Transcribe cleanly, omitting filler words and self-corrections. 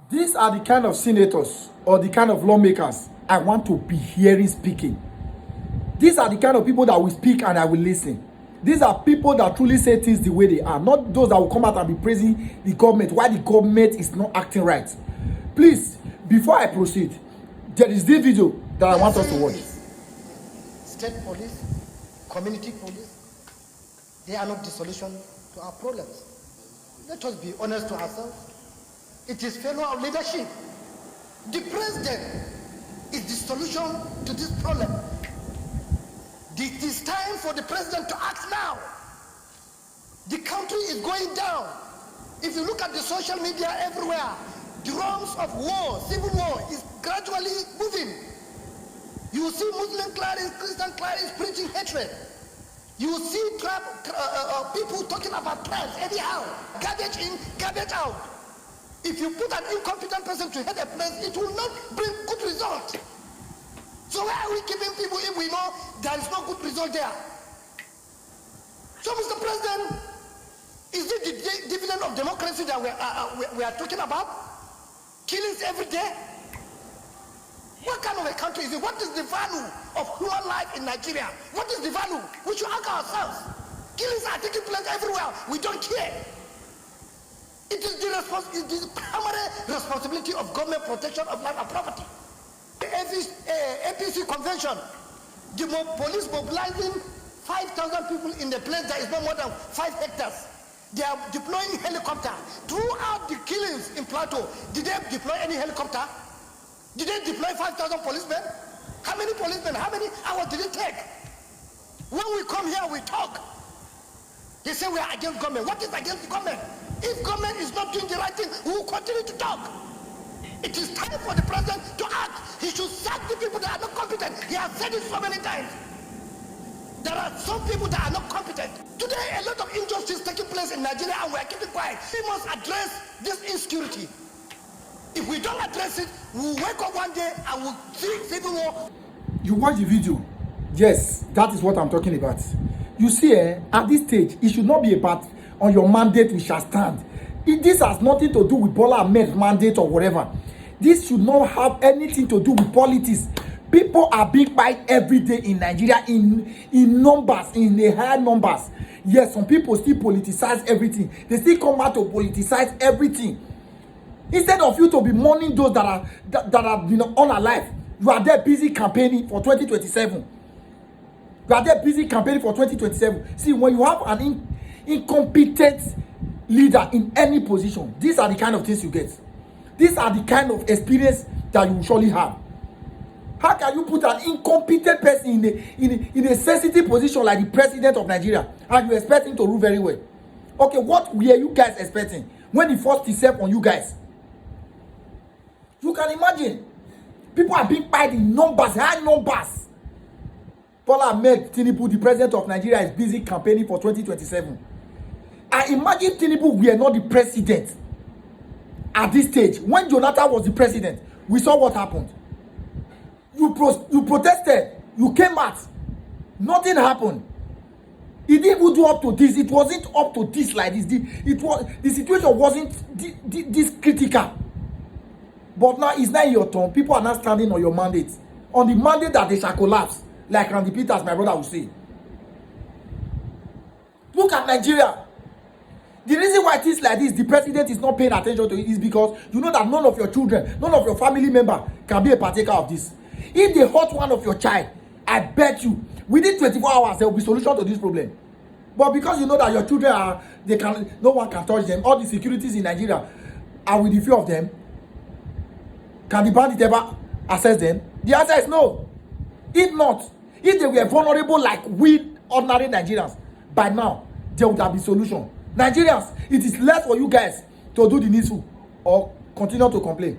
These are the kind of senators or the kind of lawmakers I want to be hearing speaking. These are the kind of people that will speak and I will listen. These are people that truly say things the way they are, not those that will come out and be praising the government while the government is not acting right. Please, before I proceed, there is this video that I want us to watch. State police, community police, they are not the solution to our problems. Let us be honest to ourselves. It is failure of leadership. The president is the solution to this problem. It is time for the president to act now. The country is going down. If you look at the social media everywhere, drums of war, civil war is gradually moving. You will see Muslim clerics, Christian clerics preaching hatred. You will see people talking about tribes anyhow, garbage in, garbage out. If you put an incompetent person to head a place, it will not bring good result. So why are we giving people if we know there is no good result there? So, Mr. President, is it the dividend of democracy that we are talking about? Killings every day? What kind of a country is it? What is the value of human life in Nigeria? What is the value? We should ask ourselves. Killings are taking place everywhere. We don't care. It is the primary responsibility of government protection of life and property. The APC convention, the police mobilizing 5,000 people in the place that is no more than 5 hectares. They are deploying helicopter. Throughout the killings in Plateau, did they deploy any helicopter? Did they deploy 5,000 policemen? How many policemen? How many hours did it take? When we come here, we talk. They say we are against government. What is against the government? If government is not doing the right thing, we will continue to talk. It is time for the president to act. He should sack the people that are not competent. He has said it so many times. There are some people that are not competent. Today, a lot of injustice taking place in Nigeria and we are keeping quiet. We must address this insecurity. If we don't address it, we'll wake up one day and we'll see civil war. You watch the video. Yes, that is what I'm talking about. You see, at this stage, it should not be about on your mandate we shall stand. This has nothing to do with Bola Ahmed's mandate or whatever. This should not have anything to do with politics. People are being fired every day in Nigeria in numbers, in the high numbers. Yes, some people still politicize everything. They still come out to politicize everything. Instead of you to be mourning those that are unalive, you are there busy campaigning for 2027. You are there busy campaigning for 2027. See, when you have an incompetent leader in any position, these are the kind of things you get. These are the kind of experience that you will surely have. How can you put an incompetent person in a sensitive position like the president of Nigeria and you expect him to rule very well? Okay, what were you guys expecting when he forced himself on you guys? You can imagine. People are being fired in numbers, high numbers. Bola Ahmed Tinubu, the president of Nigeria, is busy campaigning for 2027. I imagine Tinubu were not the president at this stage. When Jonathan was the president, we saw what happened. You protested, you came out, nothing happened. It didn't even do up to this. It wasn't up to this like this. The situation wasn't this critical. But now it's not your turn. People are not standing on your mandate. On the mandate that they shall collapse, like Randy Peters, my brother, will say. Look at Nigeria. The reason why things like this, the president is not paying attention to it, is because you know that none of your children, none of your family member can be a partaker of this. If they hurt one of your child, I bet you, within 24 hours, there will be solution to this problem. But because you know that your children are, no one can touch them, all the securities in Nigeria are with the few of them, can the bandit ever access them? The answer is no. If not, if they were vulnerable like we ordinary Nigerians, by now, there would have been solution. Nigerians, it is less for you guys to do the needful or continue to complain.